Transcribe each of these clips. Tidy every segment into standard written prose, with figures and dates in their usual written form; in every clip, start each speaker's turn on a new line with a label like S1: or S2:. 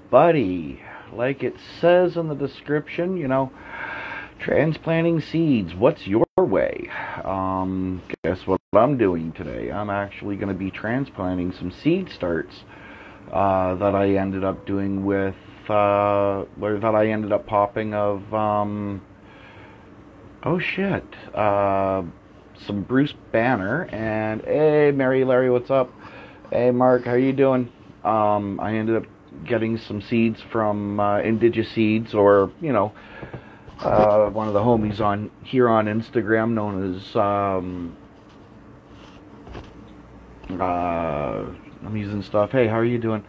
S1: everybody. Like it says in the description, transplanting seeds. What's your way? Guess what I'm doing today? I'm actually going to be transplanting some seed starts that I ended up doing with, that I ended up popping of, some Bruce Banner. And hey, Mary Larry, what's up? Hey, Mark, how you doing? I ended up getting some seeds from Indigenous Seeds, or one of the homies on Instagram, known as I'm using stuff. Hey, how are you doing?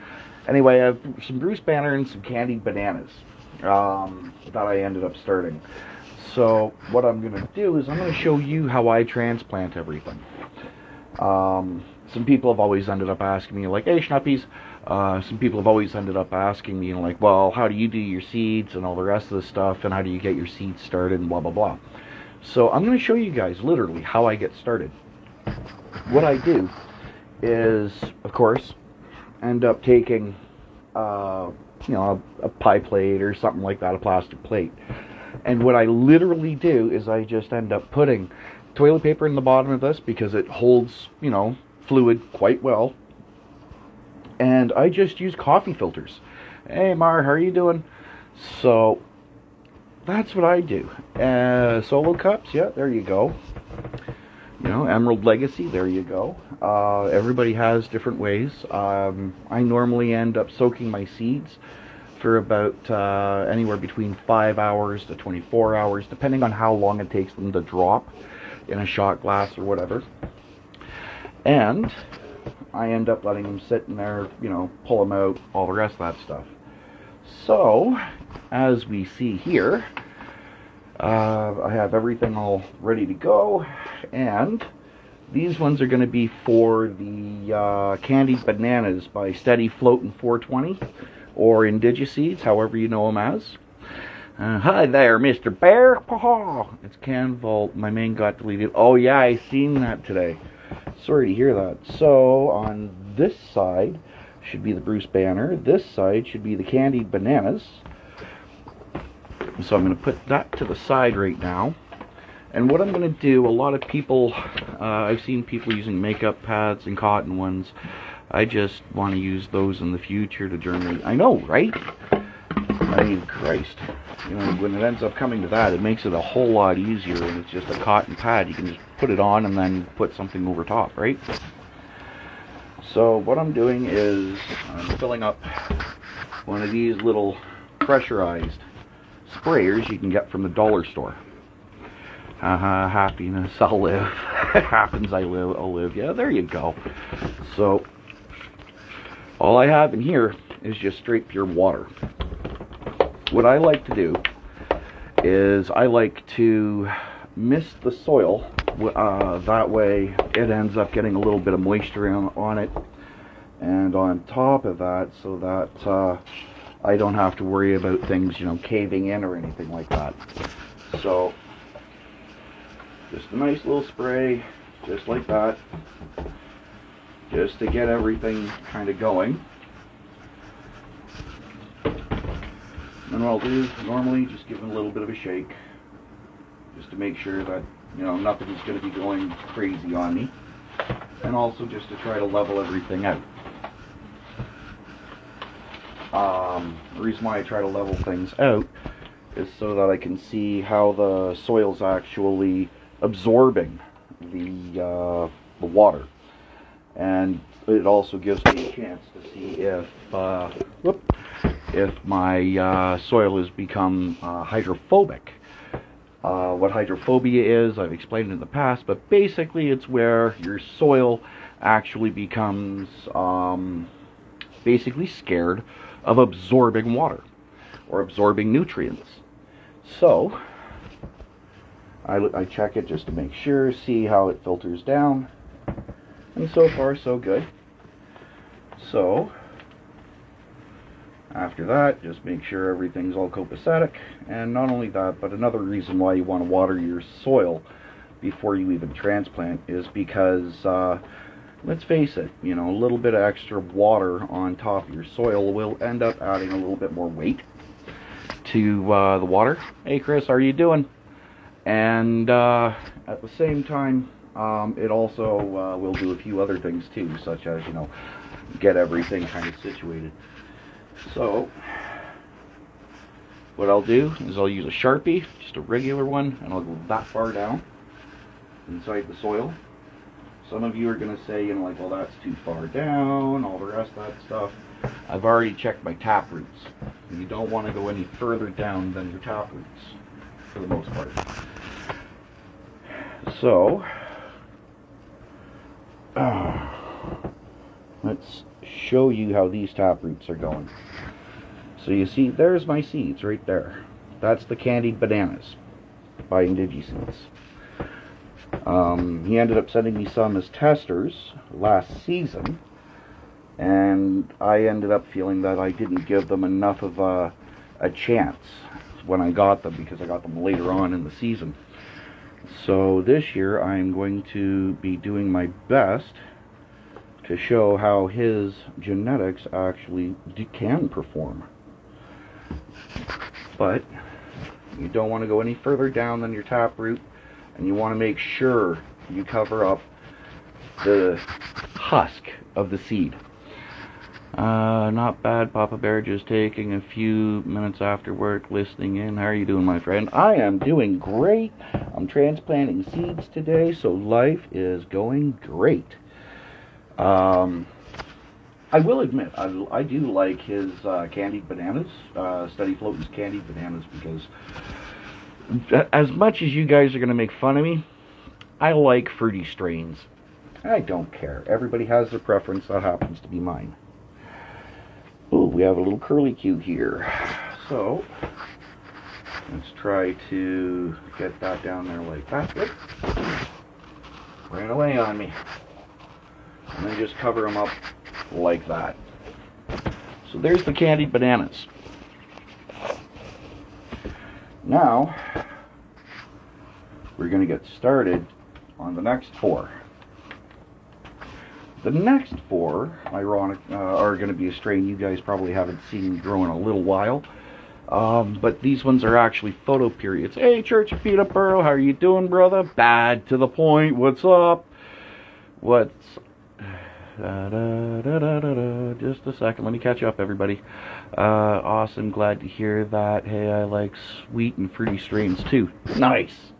S1: Anyway, I have some Bruce Banner and some candied bananas that I ended up starting. So what I'm going to do is I'm going to show you how I transplant everything. Some people have always ended up asking me, like, hey, Schnuppies. Some people have always ended up asking me, like, well, how do you do your seeds and all the rest of the stuff, and how do you get your seeds started and blah, blah, blah. So I'm going to show you guys literally how I get started. What I do is, of course, end up taking, a pie plate or something like that, a plastic plate. And what I literally do is I just end up putting toilet paper in the bottom of this because it holds, fluid quite well. And I just use coffee filters. Hey, Mar, how are you doing? So that's what I do. Solo cups, yeah, there you go. Emerald Legacy, there you go. Everybody has different ways. I normally end up soaking my seeds for about anywhere between 5 hours to 24 hours, depending on how long it takes them to drop in a shot glass or whatever. And I end up letting them sit in there, pull them out, all the rest of that stuff. So, as we see here, I have everything all ready to go, and these ones are going to be for the Candied Bananas by Steady Floatin' 420, or Indigenous Seeds, however you know them as. Hi there, Mr. Bear. It's CanVault. My main got deleted. Oh yeah, I seen that today. Sorry to hear that. So on this side should be the Bruce Banner. This side should be the Candied Bananas. So I'm going to put that to the side right now. And what I'm going to do, a lot of people, I've seen people using makeup pads and cotton ones. I just want to use those in the future to germinate. I know, right? I mean, Christ. When it ends up coming to that, it makes it a whole lot easier, and it's just a cotton pad. You can just put it on and then put something over top, right? So what I'm doing is I'm filling up one of these little pressurized sprayers you can get from the dollar store. Happiness, I'll live. It happens, I'll live. Yeah, there you go. So all I have in here is just straight pure water. What I like to do is I like to mist the soil. That way it ends up getting a little bit of moisture on it, and on top of that, so that I don't have to worry about things, caving in or anything like that. So just a nice little spray, just like that, just to get everything kind of going. And what I'll do normally, just give them a little bit of a shake, just to make sure that nothing's going to be going crazy on me, and also just to try to level everything out. The reason why I try to level things out is so that I can see how the soil's actually absorbing the water, and it also gives me a chance to see if my soil has become hydrophobic. What hydrophobia is, I've explained in the past, but basically it's where your soil actually becomes basically scared of absorbing water or absorbing nutrients. So I check it just to make sure, see how it filters down, and so far so good. So after that, just make sure everything's all copacetic. And not only that, but another reason why you want to water your soil before you even transplant is because let's face it, you know, a little bit of extra water on top of your soil will end up adding a little bit more weight to the water. Hey Chris, how are you doing? And at the same time, it also will do a few other things too, such as, you know, get everything kind of situated. So what I'll do is I'll use a Sharpie, just a regular one, and I'll go that far down inside the soil. Some of you are going to say, you know, like, well, that's too far down, all the rest of that stuff. I've already checked my tap roots. You don't want to go any further down than your tap roots, for the most part. So, let's show you how these tap roots are going. So you see, there's my seeds right there. That's the candied bananas by IndigiSeeds. He ended up sending me some as testers last season, and I ended up feeling that I didn't give them enough of a chance when I got them, because I got them later on in the season. So this year I'm going to be doing my best to show how his genetics actually can perform. But you don't want to go any further down than your taproot, and you want to make sure you cover up the husk of the seed. Not bad, Papa Bear, just taking a few minutes after work listening in. How are you doing, my friend? I am doing great. I'm transplanting seeds today, so life is going great. I will admit, I do like his candied bananas, Steady Floating's candied bananas, because as much as you guys are going to make fun of me, I like fruity strains. I don't care. Everybody has their preference. That happens to be mine. Oh, we have a little curlicue here. So, let's try to get that down there like that. Whoop. Ran away on me. And then just cover them up like that. So there's the candied bananas. Now, we're going to get started on the next 4. The next 4, are going to be a strain you guys probably haven't seen grow in a little while. But these ones are actually photo periods. Hey, Church of Peterborough, how are you doing, brother? Bad to the point. What's up? What's... Just a second, let me catch up, everybody. Awesome, glad to hear that. Hey, I like sweet and fruity strains too. Nice.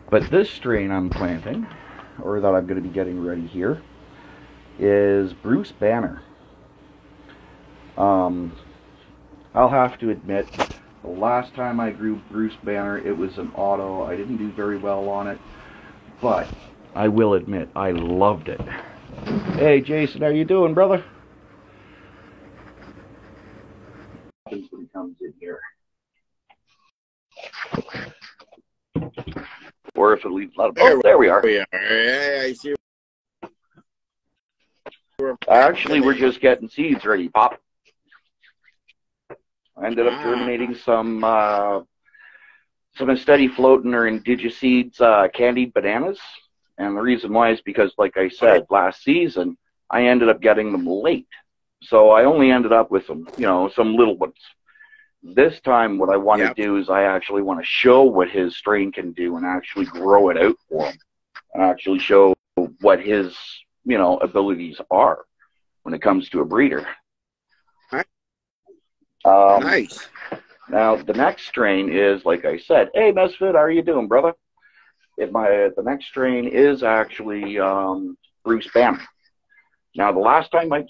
S1: But this strain I'm planting, or that I'm going to be getting ready here, is Bruce Banner. I'll have to admit, the last time I grew Bruce Banner, it was an auto. I didn't do very well on it, but I will admit, I loved it. Hey, Jason, how you doing, brother? When he comes in here, or if it leaves a lot of... Oh, there we are.
S2: I see.
S1: Actually, we're just getting seeds ready, Pop. I ended up germinating some Steady Floating or IndigiSeeds candied bananas. And the reason why is because, like I said, last season, I ended up getting them late. So I only ended up with some, you know, some little ones. This time, what I want to do is I actually want to show what his strain can do and actually grow it out for him. And actually show what his, you know, abilities are when it comes to a breeder.
S2: Nice.
S1: Now, the next strain is, like I said, hey, Mesfit, how are you doing, brother? The next strain is actually Bruce Banner. Now, the last time I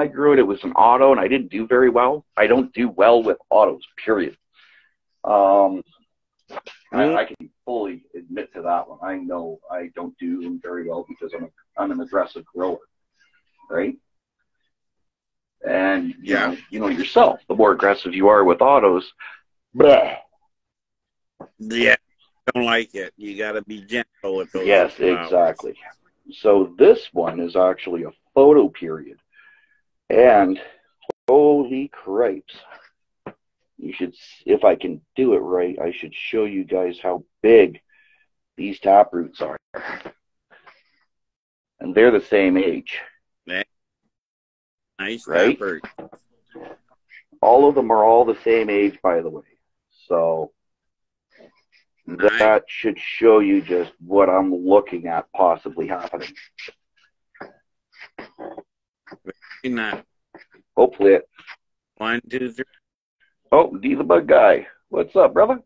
S1: grew it, it was an auto, and I didn't do very well. I don't do well with autos, period. I can fully admit to that one. I know I don't do them very well because I'm an aggressive grower, right? And you know yourself, the more aggressive you are with autos, bleh.
S2: Yeah. Don't like it. You got to be gentle with those.
S1: Yes, exactly. So this one is actually a photo period, and holy cripes! You should, if I can do it right, I should show you guys how big these tap roots are. and they're the same age.
S2: Nice
S1: right?
S2: effort.
S1: All of them are all the same age, by the way. So that should show you just what I'm looking at possibly happening.
S2: Very nice.
S1: Hopefully it.
S2: 1, 2, 3.
S1: Oh, D the Bug Guy. What's up, brother?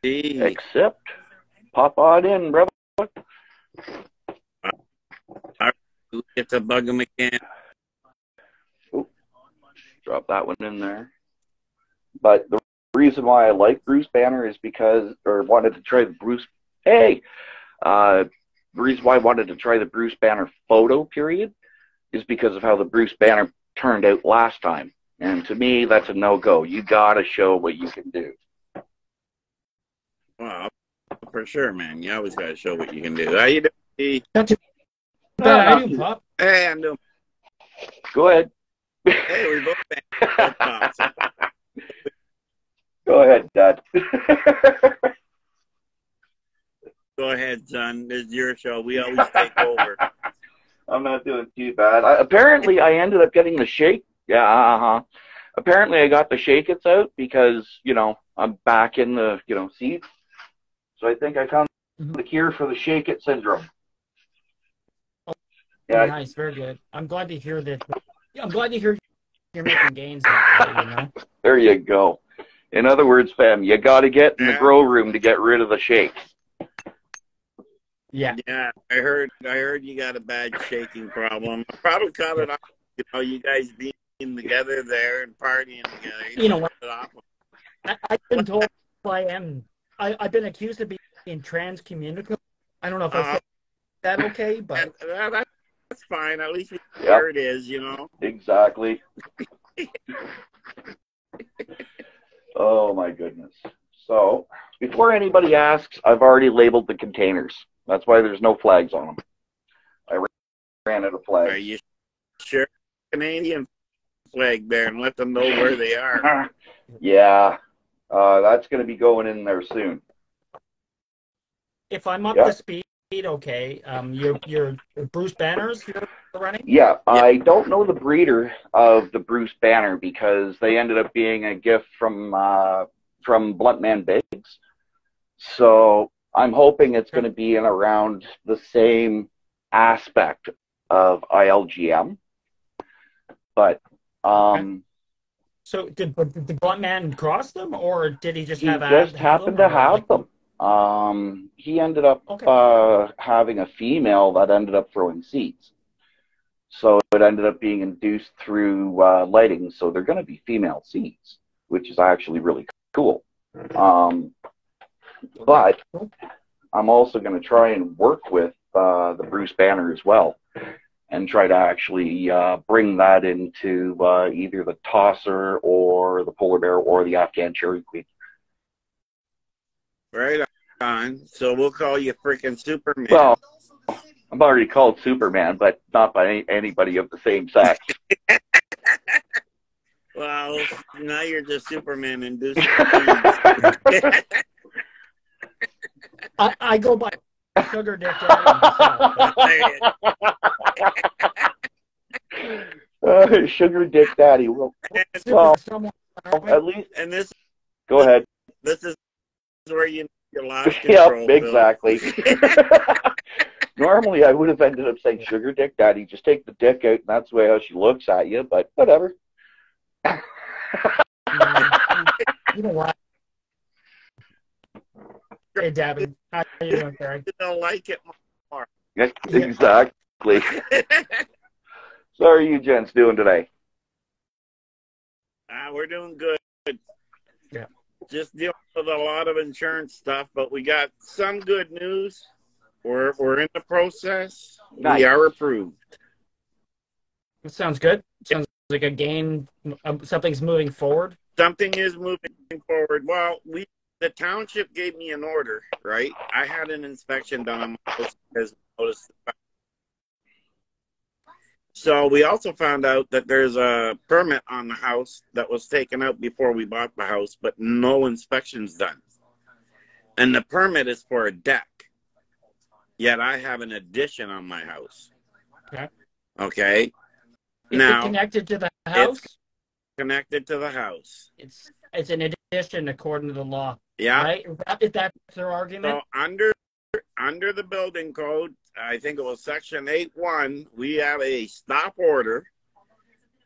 S2: D.
S1: Accept. Pop on in, brother.
S2: Get to bug him again.
S1: Ooh, drop that one in there. But the reason why I like Bruce Banner is because, or wanted to try the Bruce, the reason why I wanted to try the Bruce Banner photo period is because of how the Bruce Banner turned out last time. And to me, that's a no-go. You got to show what you can do.
S2: Well, for sure, man. You always got to show what you can do. How you doing?
S3: Not too bad. How you doing, Pop?
S2: Hey, I'm doing.
S1: Go ahead.
S2: Hey, we both pops.
S1: Go ahead, Dad.
S2: Go ahead, son. This is your show. We always take over.
S1: I'm not doing too bad. Apparently, I ended up getting the shake. Yeah, Apparently, I got the shake-its out because, you know, I'm back in the, you know, seats. So I think I found the cure for the shake-it syndrome.
S3: Oh,
S1: yeah.
S3: Nice. Very good. I'm glad to hear that. I'm glad to hear you're making gains. You know?
S1: There you go. In other words, fam, you got to get in the grow room to get rid of the shake.
S3: Yeah.
S2: Yeah, I heard you got a bad shaking problem. I probably caught it off. You know, you guys being together there and partying together.
S3: You know what? I've been told I've been accused of being trans-communicable. I don't know if I said that okay, but
S2: that's fine. At least where it is, you know.
S1: Exactly. Oh my goodness. So before anybody asks, I've already labeled the containers. That's why there's no flags on them. I ran out of flags.
S2: Are you sure? Canadian flag there and let them know where they are.
S1: Yeah. That's going to be going in there soon.
S3: If I'm up to speed, okay. Your Bruce Banners you're running?
S1: Yeah, I don't know the breeder of the Bruce Banner because they ended up being a gift from Bluntman Biggs. So I'm hoping it's going to be in around the same aspect of ILGM. But
S3: so did the Bluntman cross them, or did he just have?
S1: He just happened to have them. He ended up having a female that ended up throwing seeds. So it ended up being induced through lighting. So they're going to be female seeds, which is actually really cool. But I'm also going to try and work with the Bruce Banner as well and try to actually bring that into either the Tosser or the Polar Bear or the Afghan Cherry Queen.
S2: Right on. So we'll call you freaking Superman.
S1: Well, I'm already called Superman, but not by anybody of the same sex.
S2: Well, now you're just Superman induced.
S3: I go by Sugar Dick Daddy.
S1: Sugar Dick Daddy. Well, at least.
S2: And this.
S1: Go ahead.
S2: This is where you lost control.
S1: Yep, exactly. Normally, I would have ended up saying Sugar Dick Daddy. Just take the dick out, and that's the way how she looks at you. But whatever.
S3: You know what? Hey, Dabby. How you doing, Terry?
S2: You don't like it more.
S1: Yes, exactly. So how are you gents doing today?
S2: We're doing good.
S3: Yeah.
S2: Just dealing with a lot of insurance stuff, but we got some good news. We're in the process.
S1: Nice.
S2: We are approved.
S3: That sounds good. Sounds like a game. Something's moving forward.
S2: Something is moving forward. Well, the township gave me an order, right? I had an inspection done on my house because noticed. So we also found out that there's a permit on the house that was taken out before we bought the house, but no inspections done. And the permit is for a deck. yet I have an addition on my house.
S3: Okay.
S2: Okay.
S3: Is
S2: Now
S3: it connected to the house?
S2: it's connected to the house.
S3: It's an addition according to the law.
S2: Yeah.
S3: Right? Is that their argument?
S2: So under the building code, I think it was section 8.1, we have a stop order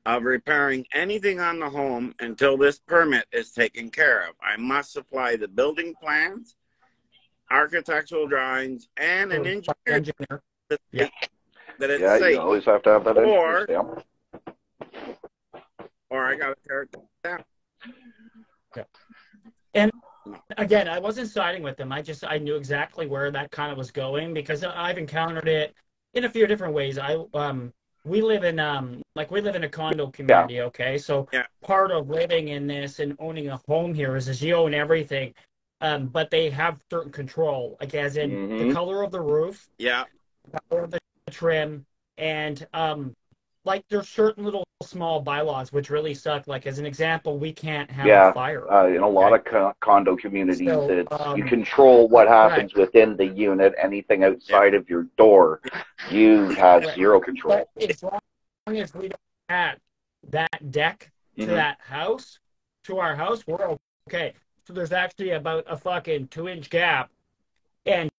S2: of repairing anything on the home until this permit is taken care of. I must supply the building plans, architectural drawings, and an engineer
S3: Yeah.
S2: that it's
S1: Yeah,
S2: safe.
S1: you always have to have that
S2: Or-
S1: engineer stamp.
S2: Or I got to tear it down.
S3: Again, I wasn't siding with them. I knew exactly where that kind of was going because I've encountered it in a few different ways. We live in a condo community, okay? So
S2: Yeah.
S3: part of living in this and owning a home here is you own everything. But they have certain control, like as in the
S1: Mhm.
S3: color of the roof,
S2: Yeah.
S3: color of the trim, and like there's certain little small bylaws which really suck. Like as an example, we can't have a fire.
S1: In a lot of condo communities,
S3: So,
S1: it's you control what happens within the unit. Anything outside of your door, you have
S3: Right.
S1: zero control.
S3: But as long as we don't add that deck to
S1: Mhm.
S3: that house, to our house, we're okay. So there's actually about a fucking 2-inch gap, and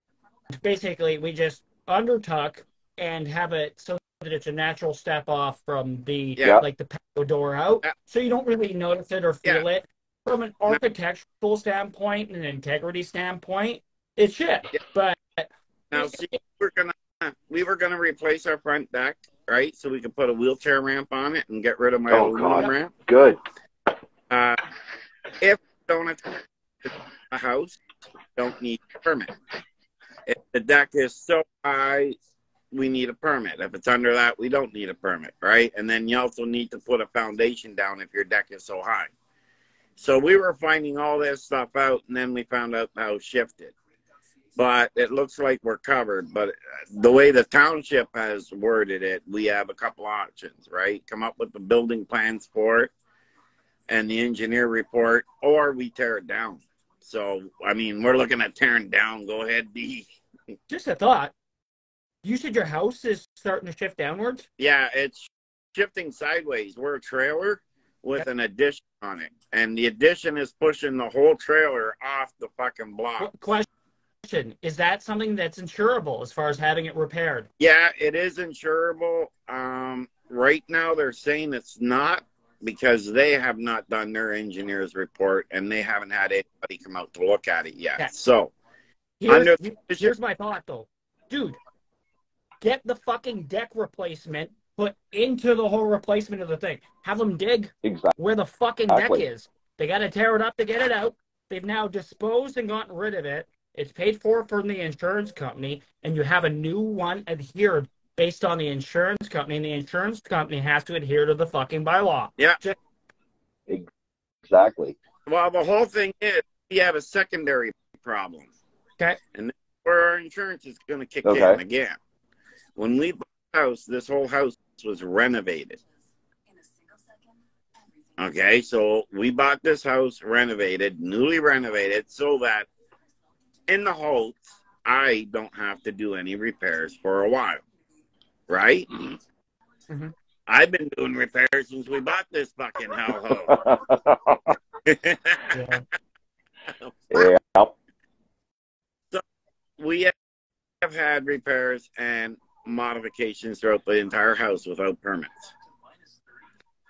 S3: basically we just undertuck and have it so that it's a natural step off from the
S2: Yeah.
S3: like the patio door out,
S2: Yeah.
S3: so you don't really notice it or feel it. From an architectural standpoint and an integrity standpoint, it's shit.
S2: Yeah.
S3: But
S2: Now, see, we were gonna replace our front deck, right? So we could put a wheelchair ramp on it and get rid of my
S1: Oh,
S2: aluminum
S1: God.
S2: ramp.
S1: Good.
S2: If we don't attack a house, don't need a permit. If the deck is so high, we need a permit. If it's under that, we don't need a permit, right? And then you also need to put a foundation down if your deck is so high. So we were finding all this stuff out, and then we found out how it shifted. But it looks like we're covered. But the way the township has worded it, we have a couple options, right? Come up with the building plans for it and the engineer report, or we tear it down. So, I mean, we're looking at tearing down. Go ahead, D.
S3: just a thought. You said your house is starting to shift downwards?
S2: Yeah, it's shifting sideways. We're a trailer with an addition on it. And the addition is pushing the whole trailer off the fucking block.
S3: Question, is that something that's insurable as far as having it repaired?
S2: Yeah, it is insurable. Right now they're saying it's not because they have not done their engineer's report and they haven't had anybody come out to look at it yet.
S3: Okay.
S2: So
S3: Here's my thought, though. Dude, get the fucking deck replacement put into the whole replacement of the thing. Have them dig
S1: Exactly.
S3: where the fucking deck is. They got to tear it up to get it out. They've now disposed and gotten rid of it. It's paid for from the insurance company, and you have a new one adhered based on the insurance company, and the insurance company has to adhere to the fucking bylaw.
S2: Yeah.
S1: Exactly.
S2: Well, the whole thing is we have a secondary problem.
S3: Okay.
S2: And that's where our insurance is going to kick in again. When we bought the house, this whole house was renovated. Okay, so we bought this house renovated, newly renovated, so that in the hopes I don't have to do any repairs for a while. Right?
S3: Mm-hmm.
S2: I've been doing repairs since we bought this fucking hellhole.
S3: Yeah.
S1: Yeah.
S2: So we have had repairs and modifications throughout the entire house without permits.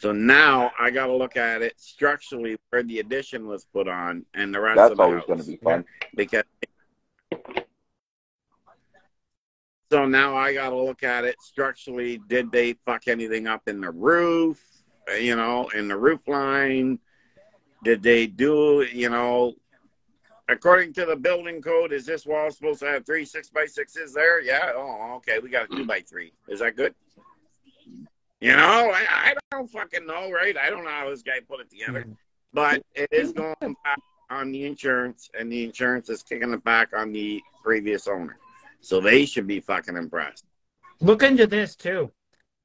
S2: So now I got to look at it structurally where the addition was put on and the rest of the house.
S1: That's always going to be fun.
S2: Because so now I got to look at it structurally. Did they fuck anything up in the roof? You know, in the roof line? Did they do, you know, according to the building code, is this wall supposed to have 3 6x6s there? Yeah. Oh, okay. We got a 2x3. Is that good? You know, I don't fucking know, right? I don't know how this guy put it together. But it is going back on the insurance, and the insurance is kicking it back on the previous owner. So they should be fucking impressed.
S3: Look into this, too.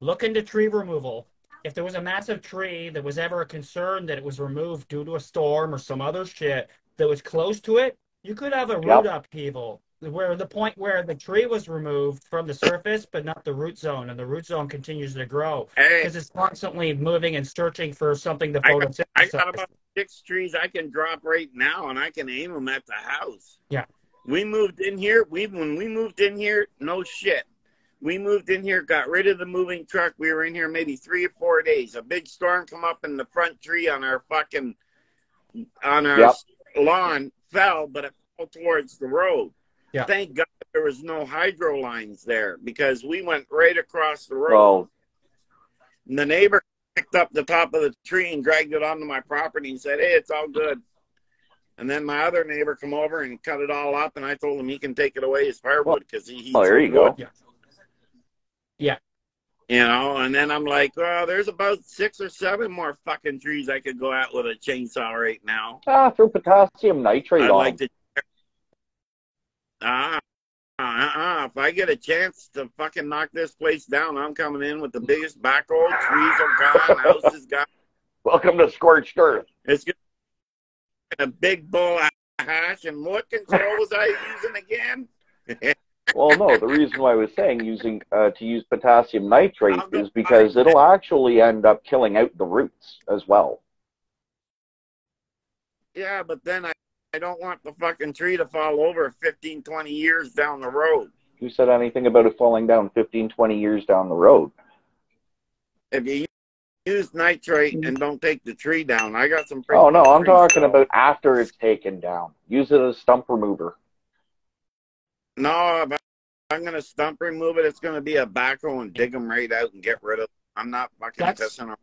S3: Look into tree removal. If there was a massive tree that was ever a concern that it was removed due to a storm or some other shit that was close to it, you could have a root upheaval. where the point where the tree was removed from the surface, but not the root zone, and the root zone continues to grow
S2: Hey,
S3: because it's constantly moving and searching for something to
S2: I got
S3: photosynthesize.
S2: about 6 trees I can drop right now, and I can aim them at the house.
S3: Yeah.
S2: We moved in here. When we moved in here, no shit. We moved in here, got rid of the moving truck. We were in here maybe 3 or 4 days. A big storm come up in the front tree on our
S1: Yep.
S2: lawn, fell, but it fell towards the road.
S3: Yeah.
S2: Thank God there was no hydro lines there because we went right across the road.
S1: Well,
S2: And the neighbor picked up the top of the tree and dragged it onto my property and said, "Hey, it's all good." And then my other neighbor come over and cut it all up, and I told him he can take it away as firewood because he
S1: well, there you go.
S3: Yeah. Yeah.
S2: You know, and then I'm like, well, there's about 6 or 7 more fucking trees I could go at with a chainsaw right now.
S1: Throw potassium nitrate
S2: I'd
S1: on
S2: like
S1: them.
S2: to. If I get a chance to fucking knock this place down, I'm coming in with the biggest backhoe. Trees are gone, house is gone.
S1: Welcome to scorched earth.
S2: It's gonna be a big bowl of hash. And what control was I using again?
S1: Well, no, the reason why I was saying to use potassium nitrate
S2: I'll go
S1: is because
S2: find
S1: it'll actually end up killing out the roots as well.
S2: Yeah, but then I don't want the fucking tree to fall over 15, 20 years down the road.
S1: Who said anything about it falling down 15, 20 years down the road?
S2: If you use nitrate and don't take the tree down, I got some.
S1: Oh, no, I'm
S2: trees,
S1: talking
S2: so.
S1: about after it's taken down. Use it as stump remover.
S2: No, if I'm going to stump remove it, it's going to be a backhoe and dig them right out and get rid of them. I'm not fucking pissing them.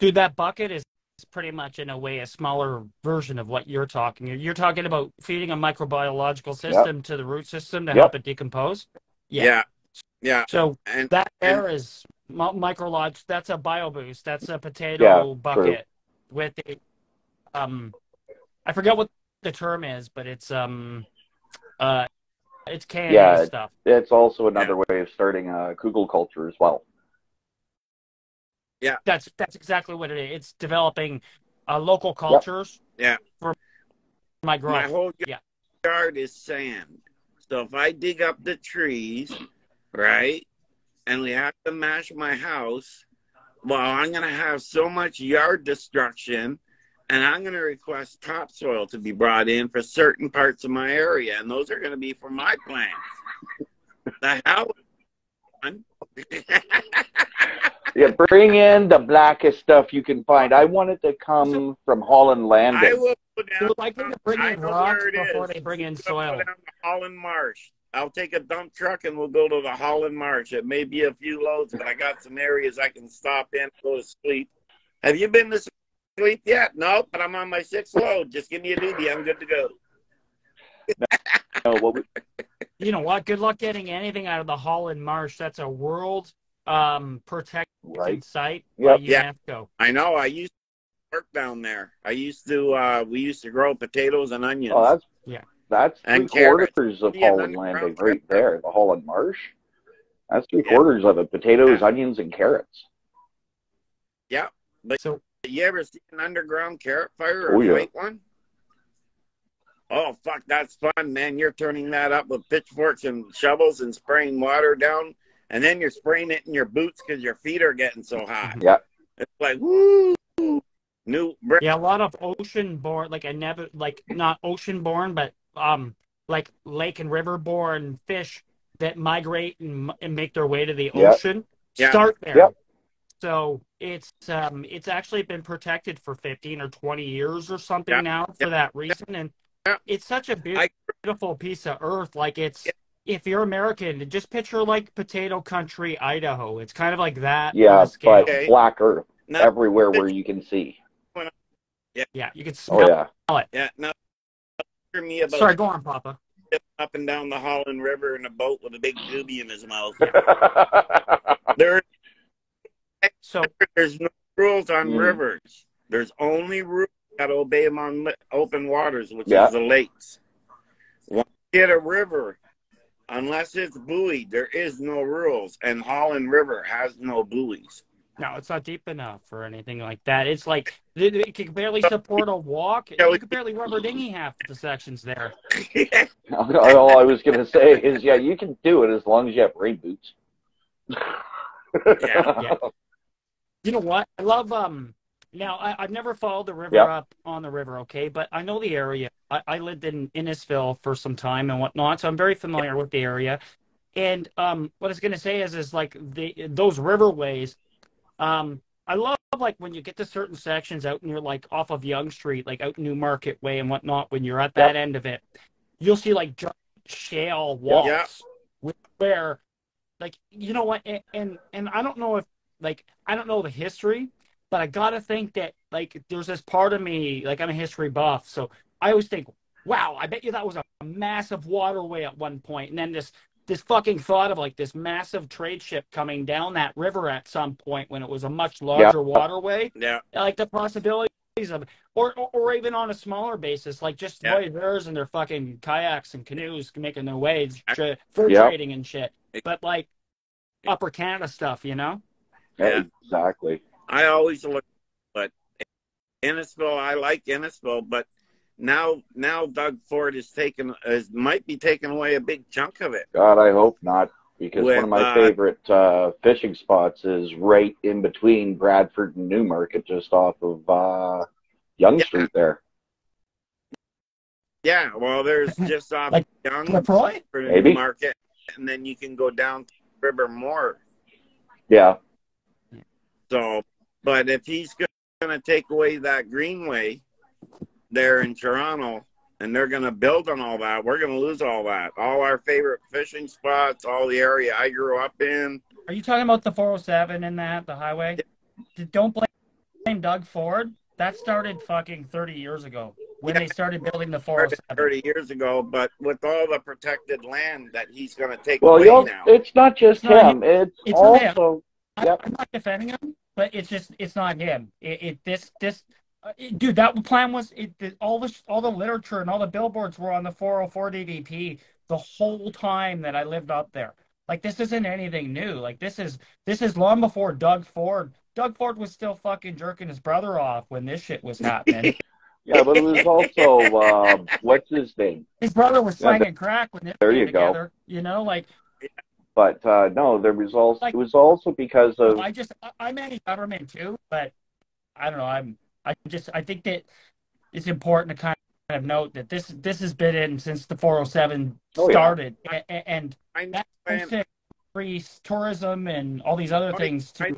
S3: Dude, that bucket is pretty much, in a way, a smaller version of what you're talking. You're talking about feeding a microbiological system to the root system to help it decompose.
S2: Yeah.
S3: So
S2: And
S3: that there is microlog. That's a BioBoost. That's a potato bucket with a, I forget what the term is, but it's candy stuff.
S1: It's also another way of starting a Kugel culture as well.
S2: Yeah,
S3: that's exactly what it is. It's developing local cultures.
S2: Yeah,
S3: for my growth.
S2: My whole yard is sand. So if I dig up the trees, right, and we have to mash my house, well, I'm going to have so much yard destruction, and I'm going to request topsoil to be brought in for certain parts of my area, and those are going to be for my plants. The hell?
S1: Yeah, bring in the blackest stuff you can find. I want it to come from Holland Landing.
S2: I will go down.
S3: They're likely to bring in rocks before they bring in soil.
S2: Go down to Holland Marsh. I'll take a dump truck and we'll go to the Holland Marsh. It may be a few loads, but I got some areas I can stop in and go to sleep. Have you been to sleep yet? No, but I'm on my 6th load. Just give me a doobie. I'm good to go.
S3: You know what? Good luck getting anything out of the Holland Marsh. That's a world protected site by UNESCO.
S2: I know. I used to work down there. I used to. We used to grow potatoes and onions.
S1: Oh, that's
S2: and
S1: 3/4 of Holland Landing right there. The Holland Marsh. That's 3/4 of it. Potatoes, onions, and carrots.
S2: Yeah, but you ever see an underground carrot fire or
S1: Oh,
S2: a
S1: yeah.
S2: white one? Oh, fuck, that's fun, man. You're turning that up with pitchforks and shovels and spraying water down, and then you're spraying it in your boots because your feet are getting so hot.
S1: Yeah.
S2: It's like, woo!
S3: Yeah, a lot of ocean-born, not ocean-born, but like lake and river-born fish that migrate and make their way to the ocean start there.
S1: Yep.
S3: So it's actually been protected for 15 or 20 years or something now for that reason, and it's such a beautiful piece of earth. Like if you're American, just picture like potato country Idaho. It's kind of like that.
S1: Yeah,
S3: scale.
S1: but black earth everywhere where you can see.
S3: Yeah, you can smell it.
S2: Yeah, now hear me about.
S3: Sorry, go on, Papa.
S2: Up and down the Holland River in a boat with a big doobie in his mouth. There's no rules on rivers. There's only rules that obey them on open waters, which is the lakes. Once you hit a river, unless it's buoyed, there is no rules, and Holland River has no buoys.
S3: No, it's not deep enough or anything like that. It's like it can barely support a walk. You can barely rubber dinghy half the sections there.
S1: All I was going to say is, yeah, you can do it as long as you have rain boots.
S3: Yeah. You know what? I love now I've never followed the river
S1: Yep.
S3: up on the river, okay, but I know the area. I lived in Innisfil for some time and whatnot, so I'm very familiar with the area. And what I was gonna say is like those riverways. I love like when you get to certain sections out and you're like off of Yonge Street, like out Newmarket Way and whatnot. When you're at that end of it, you'll see like giant shale walls where, like, you know what, and I don't know if like I don't know the history, but I gotta think that like there's this part of me, like I'm a history buff, so I always think, wow, I bet you that was a massive waterway at one point, and then this fucking thought of like this massive trade ship coming down that river at some point when it was a much larger waterway.
S2: Yeah.
S3: Like the possibilities of, or even on a smaller basis, like just voyageurs and their fucking kayaks and canoes making their ways, fur trading and shit. But like Upper Canada stuff, you know?
S1: Yeah, exactly.
S2: I always look, but Innisfil, I like Innisfil, but now Doug Ford might be taking away a big chunk of it.
S1: God, I hope not, because one of my favorite fishing spots is right in between Bradford and Newmarket, just off of Yonge Street there.
S2: Yeah, well, there's just off
S3: like
S2: Yonge
S3: for
S2: Newmarket, and then you can go down to River More.
S1: Yeah.
S2: So, but if he's going to take away that greenway there in Toronto, and they're going to build on all that, we're going to lose all that. All our favorite fishing spots, all the area I grew up in.
S3: Are you talking about the 407 and the highway? Don't blame Doug Ford. That started fucking 30 years ago when they started building the 407.
S2: 30 years ago, but with all the protected land that he's going to take away now.
S1: It's not just him. It's also...
S3: I'm not defending him, but it's not him. Dude, that plan was all the literature and all the billboards were on the 404 DDP the whole time that I lived up there. Like, this isn't anything new. Like, this is long before Doug Ford. Doug Ford was still fucking jerking his brother off when this shit was happening.
S1: Yeah, but it was also what's his name?
S3: His brother was slanging crack when they came together. You know, like.
S1: But no, there was also it was also because of.
S3: I'm anti-government too, but I don't know. I think that it's important to kind of note that this has been in since the 407 started, and that's to increase tourism and all these other things too.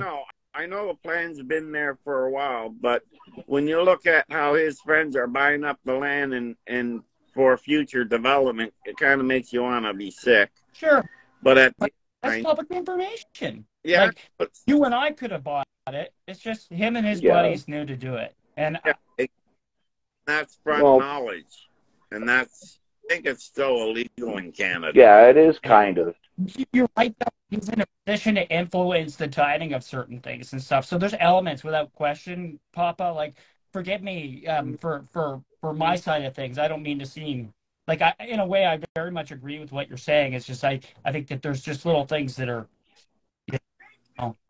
S2: I know the plan's been there for a while, but when you look at how his friends are buying up the land and for future development, it kind of makes you want to be sick.
S3: Sure.
S2: But
S3: that's public information.
S2: Yeah.
S3: Like, you and I could have bought it. It's just him and his buddies knew to do it. And
S2: that's front knowledge. And I think it's still illegal in Canada.
S1: Yeah, it is kind of.
S3: You're right, though. He's in a position to influence the timing of certain things and stuff. So there's elements without question, Papa. Like, forgive me for my side of things. I don't mean to seem like in a way I very much agree with what you're saying. It's just I think that there's just little things that are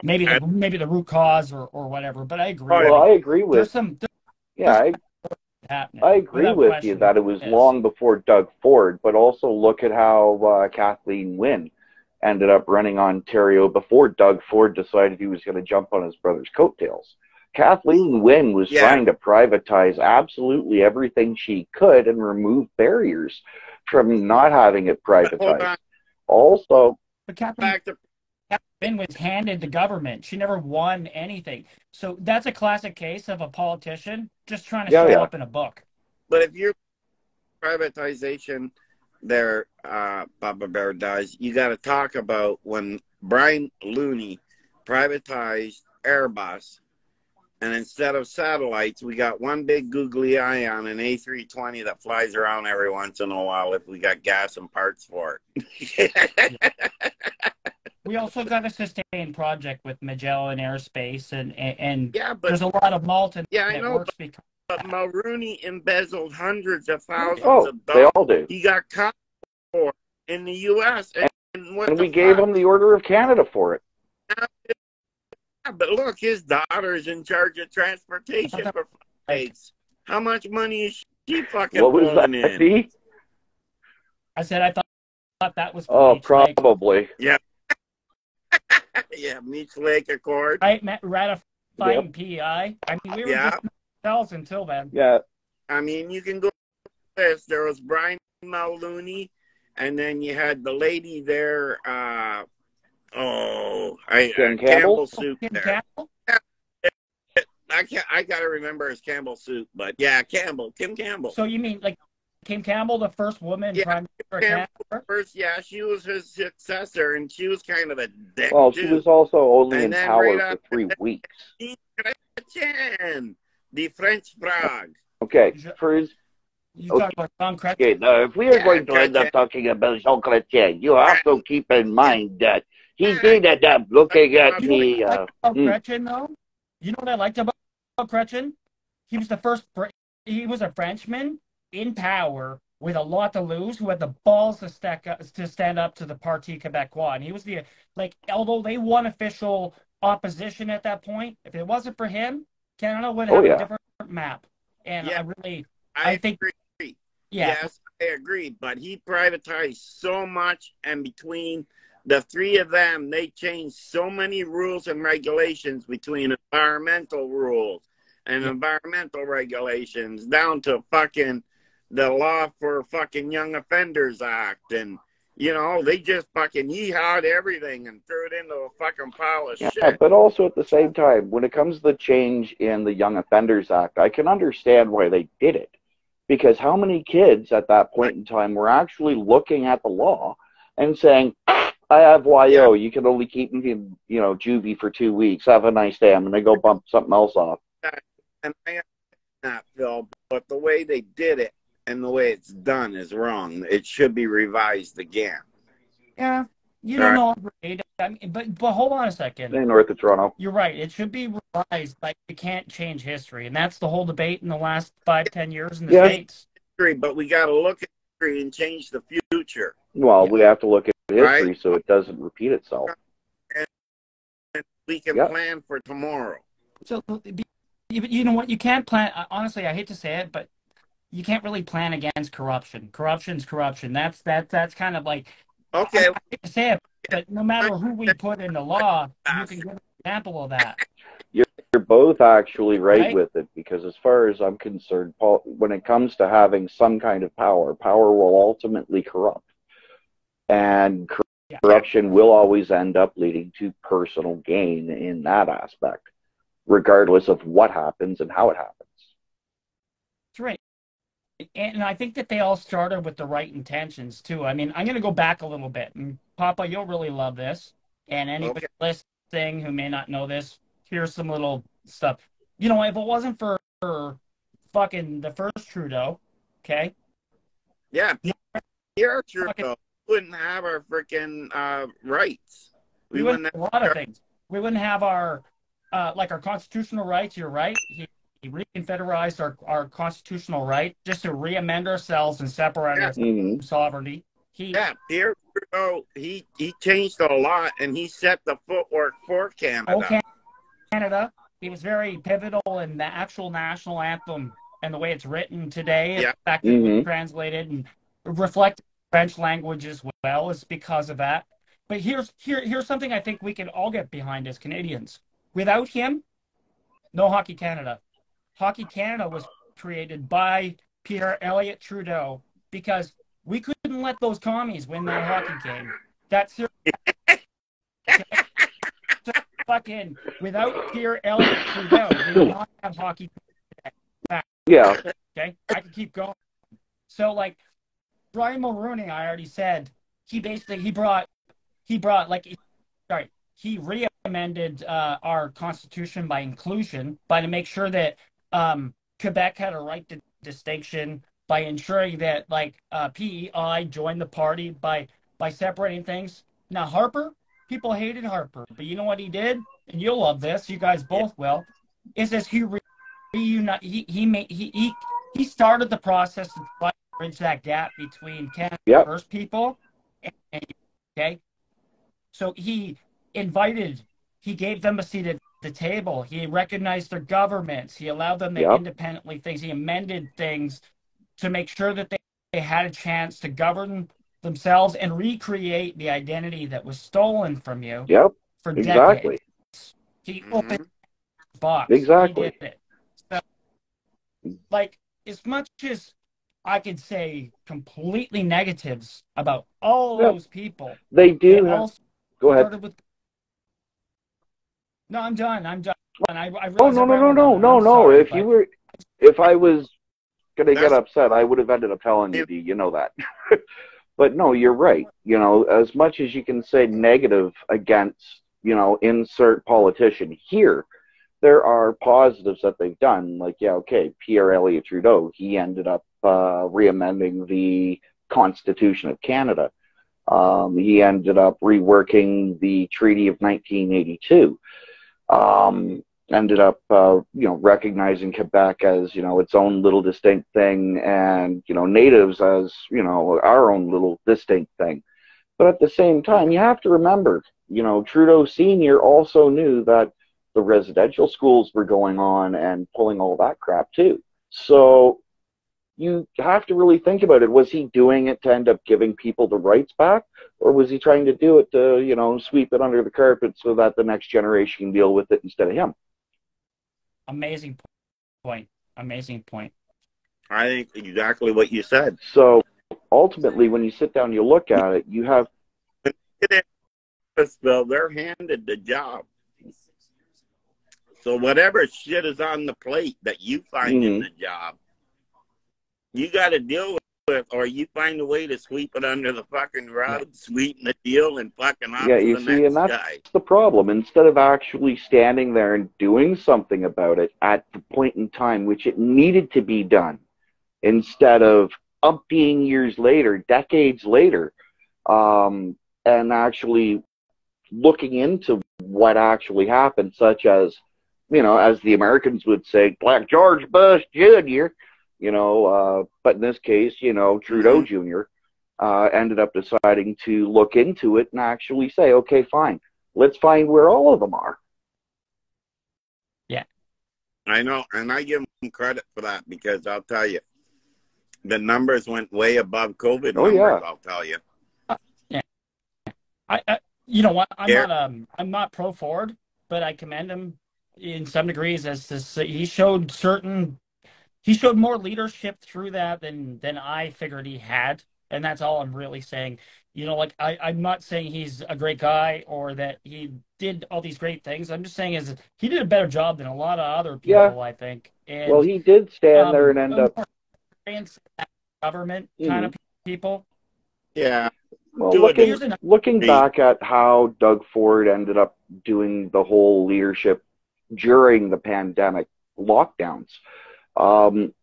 S3: maybe the root cause or whatever. But I agree.
S1: Well, I agree with. I agree with you that it was long before Doug Ford, but also look at how Kathleen Wynne ended up running Ontario before Doug Ford decided he was going to jump on his brother's coattails. Kathleen Wynne was trying to privatize absolutely everything she could and remove barriers from not having it privatized. Also,
S3: but Kathleen Wynne was handed the government. She never won anything. So that's a classic case of a politician just trying to show up in a book.
S2: But if you're privatization there, Papa Bear dies, you got to talk about when Brian Looney privatized Airbus. And instead of satellites, we got one big googly eye on an A320 that flies around every once in a while if we got gas and parts for it.
S3: We also got a sustained project with Magellan Aerospace, and there's a lot of Malton
S2: I know, but Mulrooney embezzled hundreds of thousands of dollars.
S1: They all do.
S2: He got caught for in the U.S. And
S1: we gave him the Order of Canada for it.
S2: but look, his daughter's in charge of transportation for sakes. How much money is she fucking
S1: What was
S2: pulling
S1: that?
S2: in?
S3: I said I thought that was
S1: Oh,
S3: Meech Lake.
S1: probably.
S2: Yeah. Yeah, Meech Lake Accord.
S3: Right, ratifying PEI. I mean, we were
S2: Yeah.
S3: just ourselves until then.
S1: Yeah.
S2: I mean, you can go this. There was Brian Mullooney, and then you had the lady there.
S1: Kim Campbell?
S2: Campbell Soup
S3: Kim
S2: there.
S3: Campbell?
S2: I gotta remember his Campbell Soup, but yeah, Kim Campbell.
S3: So you mean like Kim Campbell, the first woman
S2: Yeah,
S3: prime minister of
S2: Campbell
S3: Canada?
S2: first, yeah, she was his successor, and she was kind of a dick.
S1: Well, she
S2: too.
S1: was also only
S2: And
S1: in
S2: then
S1: power
S2: right
S1: for
S2: after
S1: 3
S2: that-
S1: weeks.
S2: Chrétien, the French Prague.
S1: Okay, first,
S3: You talk about Tom Cretton.
S1: okay, now if we are
S2: Yeah,
S1: going to end
S2: Chrétien.
S1: up talking about Jean Chrétien, you have to keep in mind that he
S2: Yeah.
S1: did end up looking at
S3: You know
S1: the.
S3: what I liked about Gretchen, though? You know what I liked about Gretchen? He was the first. He was a Frenchman in power with a lot to lose, who had the balls to stand up to the Parti Québécois, and he was the although they won official opposition at that point, if it wasn't for him, Canada would have a different map. And
S2: Yeah.
S3: I think
S2: agree.
S3: yeah,
S2: Yes, I agree. But he privatized so much, and between the three of them, they changed so many rules and regulations between environmental rules and environmental regulations down to fucking the law for fucking Young Offenders Act. And, you know, they just fucking yeehawed everything and threw it into a fucking pile of shit.
S1: Yeah, but also at the same time, when it comes to the change in the Young Offenders Act, I can understand why they did it. Because how many kids at that point in time were actually looking at the law and saying, I have YO, you can only keep me in, juvie for 2 weeks. Have a nice day. I'm going to go bump something else off.
S2: And I understand that, Phil, but the way they did it and the way it's done is wrong. It should be revised again.
S3: Yeah, you don't know. I mean, but hold on a second.
S1: In north of Toronto.
S3: You're right. It should be revised. Like, you can't change history, and that's the whole debate in the last 5-10 years in the States.
S2: But we got to look at history and change the future.
S1: Well, we have to look at history
S2: Right?
S1: so it doesn't repeat itself.
S2: And we can plan for tomorrow.
S3: So, you know what? You can't plan. Honestly, I hate to say it, but you can't really plan against corruption. Corruption's corruption. That's kind of like.
S2: Okay.
S3: I hate to say it, but no matter who we put into law, you can give an example of that.
S1: You're both actually right with it, because as far as I'm concerned, Paul, when it comes to having some kind of power will ultimately corrupt. And corruption will always end up leading to personal gain in that aspect, regardless of what happens and how it happens.
S3: That's right. And I think that they all started with the right intentions, too. I mean, I'm going to go back a little bit. And Papa, you'll really love this. And anybody listening who may not know this, here's some little stuff. You know, if it wasn't for fucking the first Trudeau, okay?
S2: Yeah, Pierre Trudeau wouldn't have our freaking rights.
S3: We wouldn't have a lot of things. We wouldn't have our constitutional rights. You're right. He reconfederalized our constitutional right just to re-amend ourselves and separate us from sovereignty.
S2: Pierre Trudeau, he changed a lot, and he set the footwork for Canada.
S3: Canada. He was very pivotal in the actual national anthem and the way it's written today. The fact that it was translated and reflected French language as well is because of that. But here's something I think we can all get behind as Canadians. Without him, no Hockey Canada. Hockey Canada was created by Pierre Elliott Trudeau because we couldn't let those commies win that hockey game. That's fucking without Pierre Elliott Trudeau, we would not have hockey.
S1: Yeah.
S3: Okay, I can keep going. So like Brian Mulroney, I already said, he re-amended our constitution by inclusion, to make sure that Quebec had a right to distinction, by ensuring that PEI joined the party by separating things. Now Harper, people hated Harper, but you know what he did, and you'll love this. You guys both will. Is this he started the process to bridge that gap between Canada First people and okay. So he gave them a seat at the table. He recognized their governments. He allowed them to
S1: Yep.
S3: independently things. He amended things to make sure that they had a chance to govern themselves and recreate the identity that was stolen from you
S1: Yep.
S3: for
S1: Exactly.
S3: decades. He opened the box.
S1: Exactly.
S3: He did it. So, like, as much as I could say completely negatives about all
S1: Yep.
S3: those people,
S1: They do
S3: it
S1: have.
S3: all
S1: Go ahead.
S3: started with. No, I'm done. I'm done. I
S1: Oh,
S3: realize
S1: no,
S3: I
S1: no, no,
S3: rambled
S1: no,
S3: on, and
S1: no,
S3: I'm
S1: no.
S3: sorry, but
S1: If I was gonna get
S2: That's
S1: upset, I would have ended up telling you. You know that. But no, you're right. You know, as much as you can say negative against, you know, insert politician here, there are positives that they've done. Like, yeah, okay, Pierre Elliott Trudeau, he ended up re-amending the Constitution of Canada. He ended up reworking the Treaty of 1982. Ended up, you know, recognizing Quebec as, you know, its own little distinct thing, and, you know, natives as, you know, our own little distinct thing. But at the same time, you have to remember, you know, Trudeau Sr. also knew that the residential schools were going on and pulling all that crap too. So you have to really think about it. Was he doing it to end up giving people the rights back? Or was he trying to do it to, you know, sweep it under the carpet so that the next generation can deal with it instead of him?
S3: amazing point. Amazing point.
S2: I think exactly what you said.
S1: So ultimately, when you sit down and you look at it, you have.
S2: Though they're handed the job. So whatever shit is on the plate that you find in the job, you got to deal with, or you find a way to sweep it under the fucking rug, sweeten the deal, and fucking off
S1: Yeah,
S2: to
S1: you
S2: the
S1: see,
S2: next
S1: and that's
S2: guy.
S1: the problem. Instead of actually standing there and doing something about it at the point in time which it needed to be done, instead of umpteen years later, decades later, and actually looking into what actually happened, such as, you know, as the Americans would say, Black George Bush Jr., you know, but in this case, you know, Trudeau Jr., ended up deciding to look into it and actually say, okay, fine, let's find where all of them are.
S3: Yeah.
S2: I know, and I give him credit for that, because I'll tell you, the numbers went way above COVID numbers, I'll tell you.
S3: Yeah. I you know what? I'm not pro Ford, but I commend him in some degrees as to he showed more leadership through that than I figured he had, and that's all I'm really saying. You know, like I'm not saying he's a great guy or that he did all these great things. I'm just saying is he did a better job than a lot of other people, I think. And
S1: well, he did stand there and end up
S3: government kind of people.
S2: Yeah.
S1: Well, looking back at how Doug Ford ended up doing the whole leadership during the pandemic lockdowns,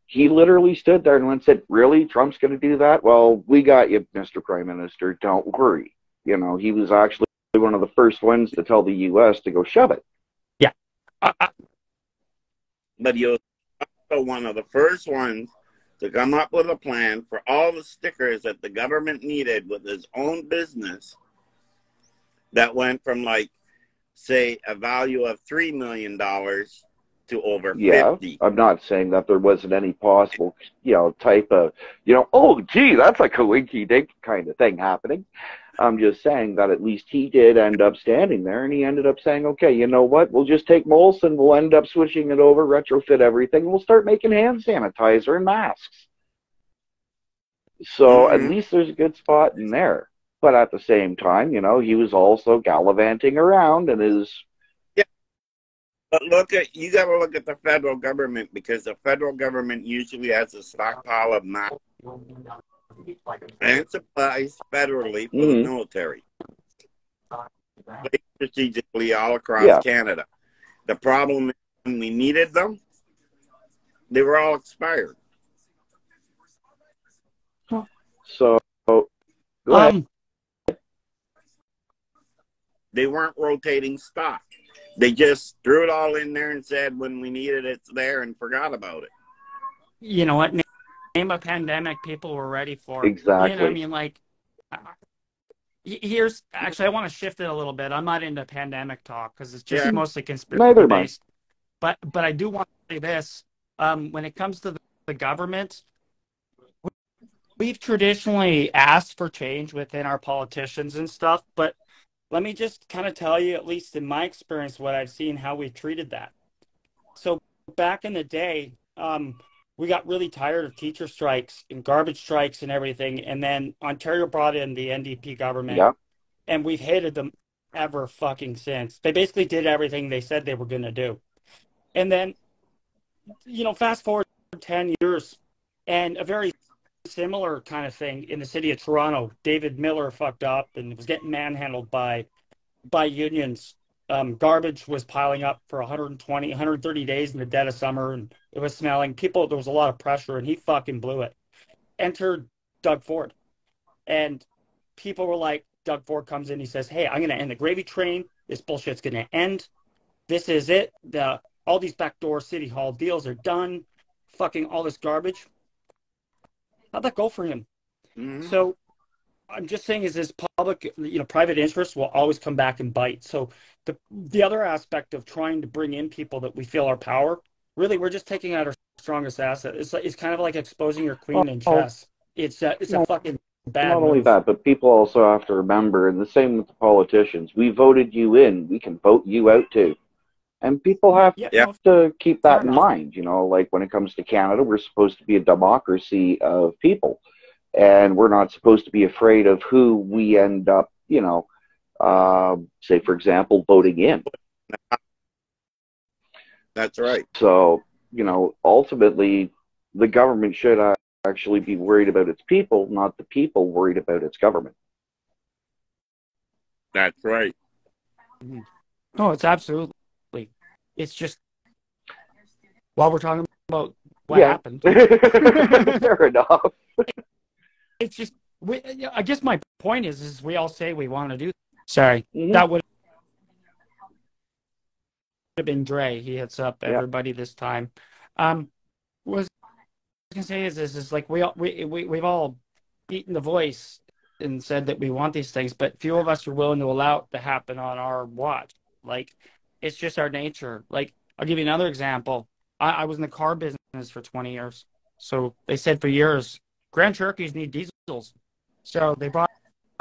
S1: he literally stood there and said, really, Trump's going to do that? Well, we got you, Mr. Prime Minister. Don't worry. You know, he was actually one of the first ones to tell the U.S. to go shove it.
S3: Yeah.
S2: But he was also one of the first ones to come up with a plan for all the stickers that the government needed with his own business that went from, like, say, a value of $3 million to over 50.
S1: I'm not saying that there wasn't any possible, you know, type of, you know, oh, gee, that's a coinky-dink kind of thing happening. I'm just saying that at least he did end up standing there, and he ended up saying, okay, you know what, we'll just take Molson, we'll end up switching it over, retrofit everything, and we'll start making hand sanitizer and masks. So at least there's a good spot in there. But at the same time, you know, he was also gallivanting around and is...
S2: Yeah. But you got to look at the federal government, because the federal government usually has a stockpile of masks and supplies federally for the military, strategically all across Canada. The problem is when we needed them, they were all expired.
S1: So, go ahead.
S2: They weren't rotating stock. They just threw it all in there and said, when we need it, it's there, and forgot about it.
S3: You know what? Name a pandemic people were ready for.
S1: Exactly.
S3: You know what I mean? Like, Here's actually, I want to shift it a little bit. I'm not into pandemic talk because it's just
S2: Yeah.
S3: mostly
S1: Neither
S3: conspiracy
S1: am I.
S3: based. But I do want to say this. When it comes to the government, we've traditionally asked for change within our politicians and stuff. But let me just kind of tell you, at least in my experience, what I've seen, how we've treated that. So back in the day, we got really tired of teacher strikes and garbage strikes and everything. And then Ontario brought in the NDP government,
S1: Yeah.
S3: and we've hated them ever fucking since. They basically did everything they said they were going to do. And then, fast forward 10 years, and a very similar kind of thing in the city of Toronto. David Miller fucked up and was getting manhandled by unions. Garbage was piling up for 120, 130 days in the dead of summer, and it was smelling. There was a lot of pressure, and he fucking blew it. Entered Doug Ford, and people were like, Doug Ford comes in, he says, hey, I'm going to end the gravy train. This bullshit's going to end. This is it. All these backdoor city hall deals are done. Fucking all this garbage. How'd that go for him?
S2: Mm-hmm.
S3: So I'm just saying is this public, private interest will always come back and bite. So the other aspect of trying to bring in people that we feel are power, really, we're just taking out our strongest asset. It's kind of like exposing your queen in chess. It's a fucking bad
S1: Not only
S3: move.
S1: that, but people also have to remember, and the same with the politicians, we voted you in, we can vote you out too. And people have to keep that in mind. Like when it comes to Canada, we're supposed to be a democracy of people. And we're not supposed to be afraid of who we end up, say, for example, voting in.
S2: That's right.
S1: So, ultimately, the government should actually be worried about its people, not the people worried about its government.
S2: That's right.
S3: No, it's absolutely. It's just, while we're talking about what happened.
S1: Fair enough.
S3: It's just, I guess my point is we all say we want to do. Sorry,
S1: Mm-hmm.
S3: that would have been Dre. He hits up everybody this time. What I was gonna say is like we've all beaten the voice and said that we want these things, but few of us are willing to allow it to happen on our watch. Like, it's just our nature. Like, I'll give you another example. I was in the car business for 20 years. So they said for years, Grand Cherokees need diesels. So they brought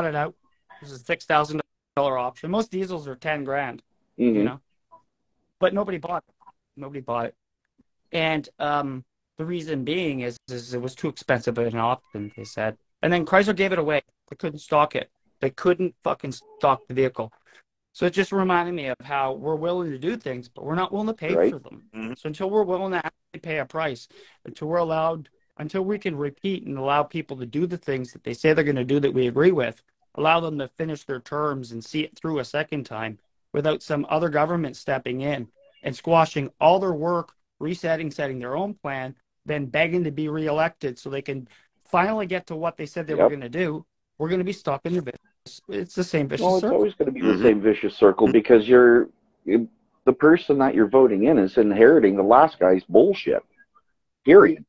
S3: it out. It was a $6,000 option. Most diesels are 10 grand, but nobody bought it. Nobody bought it. And the reason being is it was too expensive of an option, they said. And then Chrysler gave it away. They couldn't stock it. They couldn't fucking stock the vehicle. So it just reminded me of how we're willing to do things, but we're not willing to pay for them.
S2: Mm-hmm.
S3: So until we're willing to actually pay a price, until we can repeat and allow people to do the things that they say they're going to do that we agree with, allow them to finish their terms and see it through a second time without some other government stepping in and squashing all their work, setting their own plan, then begging to be reelected so they can finally get to what they said they were going to do, we're going to be stuck in it's the same vicious circle.
S1: It's always going to be the same vicious circle because the person that you're voting in is inheriting the last guy's bullshit. Period.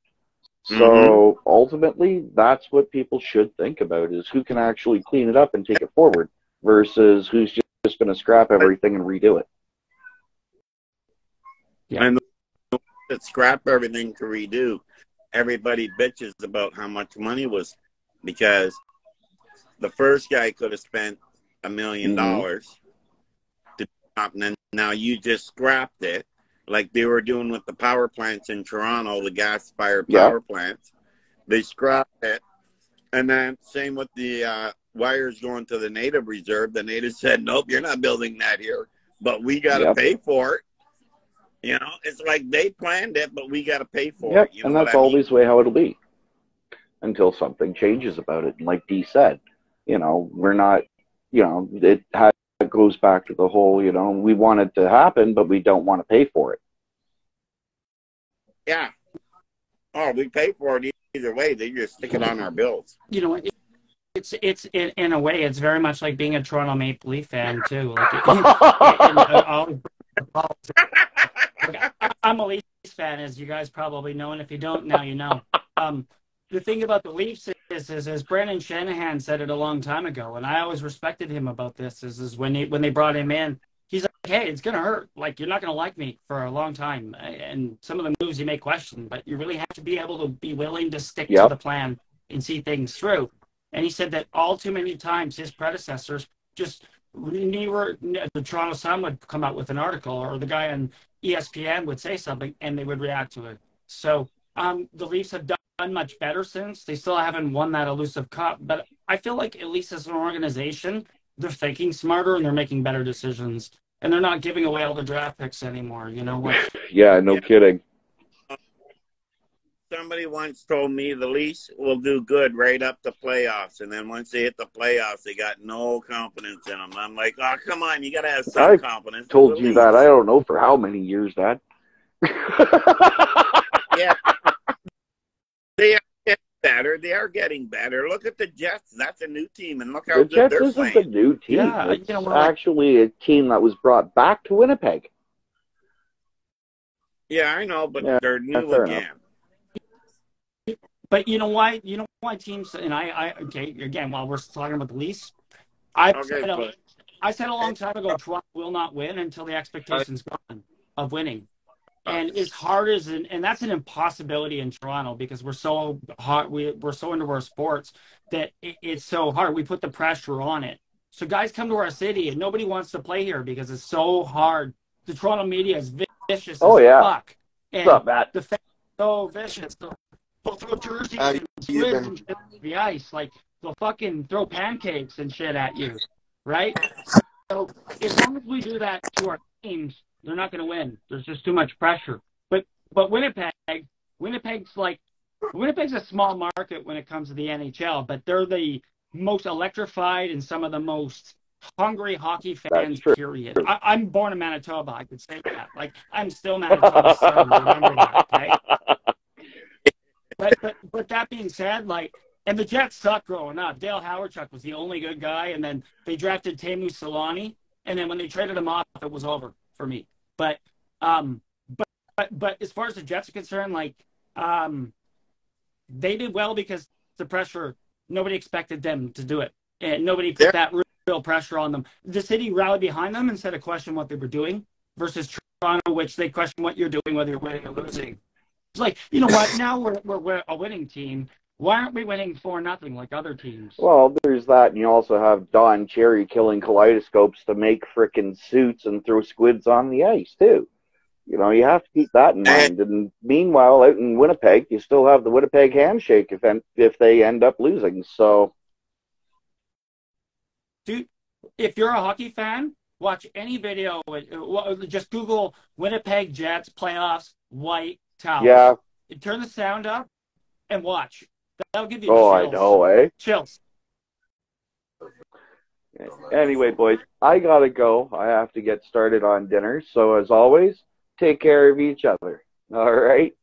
S1: So ultimately, that's what people should think about: is who can actually clean it up and take it forward, versus who's just going to scrap everything and redo it.
S2: Yeah. And that scrap everything to redo, everybody bitches about how much money was, because the first guy could have spent $1 million to stop, and then now you just scrapped it, like they were doing with the power plants in Toronto, the gas-fired power plants. They scrapped it, and then same with the wires going to the Native Reserve. The Natives said, "Nope, you're not building that here, but we got to pay for it." It's like they planned it, but we got to pay for it.
S1: And that's always the way how it'll be until something changes about it. And like Dee said, we're not, it goes back to the whole, we want it to happen, but we don't want to pay for it.
S2: Yeah. Oh, we pay for it either way. They just stick it on our bills.
S3: It's in a way, it's very much like being a Toronto Maple Leaf fan too. Like, I'm a Leafs fan, as you guys probably know, and if you don't, now you know. The thing about the Leafs is is Brandon Shanahan said it a long time ago, and I always respected him about this. Is when they brought him in, he's like, hey, it's gonna hurt. Like, you're not gonna like me for a long time, and some of the moves you may question, but you really have to be able to be willing to stick to the plan and see things through. And he said that all too many times his predecessors just the Toronto Sun would come out with an article, or the guy on ESPN would say something, and they would react to it. So the Leafs have done much better since. They still haven't won that elusive cup, but I feel like at least as an organization, they're thinking smarter and they're making better decisions, and they're not giving away all the draft picks anymore. You know what?
S4: Yeah, no kidding.
S2: Somebody once told me the Leafs will do good right up to playoffs, and then once they hit the playoffs, they got no confidence in them. I'm like, oh, come on, you got to have some confidence.
S4: I told you that, I don't know for how many years, Dad.
S2: Yeah. They are getting better. They are getting better. Look at the Jets. That's a new team, and look how good they're playing. The Jets isn't a new team.
S4: Yeah, it's actually a team that was brought back to Winnipeg.
S2: Yeah, I know, but they're new again.
S4: Enough.
S3: But you know why? You know why teams, and okay, again, while we're talking about the Leafs, I said a long time ago, Toronto will not win until the expectation's gone of winning. And as hard as, and that's an impossibility in Toronto because we're so hot, we're so into our sports that it's so hard. We put the pressure on it. So guys come to our city and nobody wants to play here because it's so hard. The Toronto media is vicious as fuck. And
S4: what's up, Matt?
S3: The fans are so vicious. They'll throw jerseys and squids and shit on the ice. Like, they'll fucking throw pancakes and shit at you, right? So as long as we do that to our teams, they're not going to win. There's just too much pressure. But Winnipeg's a small market when it comes to the NHL, but they're the most electrified and some of the most hungry hockey fans, period. I'm born in Manitoba. I could say that. Like, I'm still Manitoba son. Remember that, okay? But that being said, like, and the Jets sucked growing up. Dale Hawerchuk was the only good guy, and then they drafted Teemu Selanne, and then when they traded him off, it was over for me. But as far as the Jets are concerned, like, they did well because the pressure, nobody expected them to do it, and nobody put that real pressure on them. The city rallied behind them instead of question what they were doing, versus Toronto, which they question what you're doing, whether you're winning or losing. It's like, you know what? Now we're a winning team. Why aren't we winning 4-0 like other teams?
S4: Well, there's that, and you also have Don Cherry killing kaleidoscopes to make frickin' suits and throw squids on the ice too. You know, you have to keep that in mind. And meanwhile, out in Winnipeg, you still have the Winnipeg handshake if they end up losing. So,
S3: dude, if you're a hockey fan, watch any video. Just Google Winnipeg Jets playoffs white towels.
S4: Yeah.
S3: Turn the sound up and watch. That'll give you
S4: chills.
S3: I
S4: know, eh?
S3: Chills.
S4: Anyway, boys, I gotta go. I have to get started on dinner. So, as always, take care of each other. All right?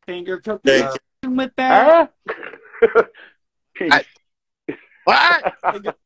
S3: Finger cooking with that.
S2: What?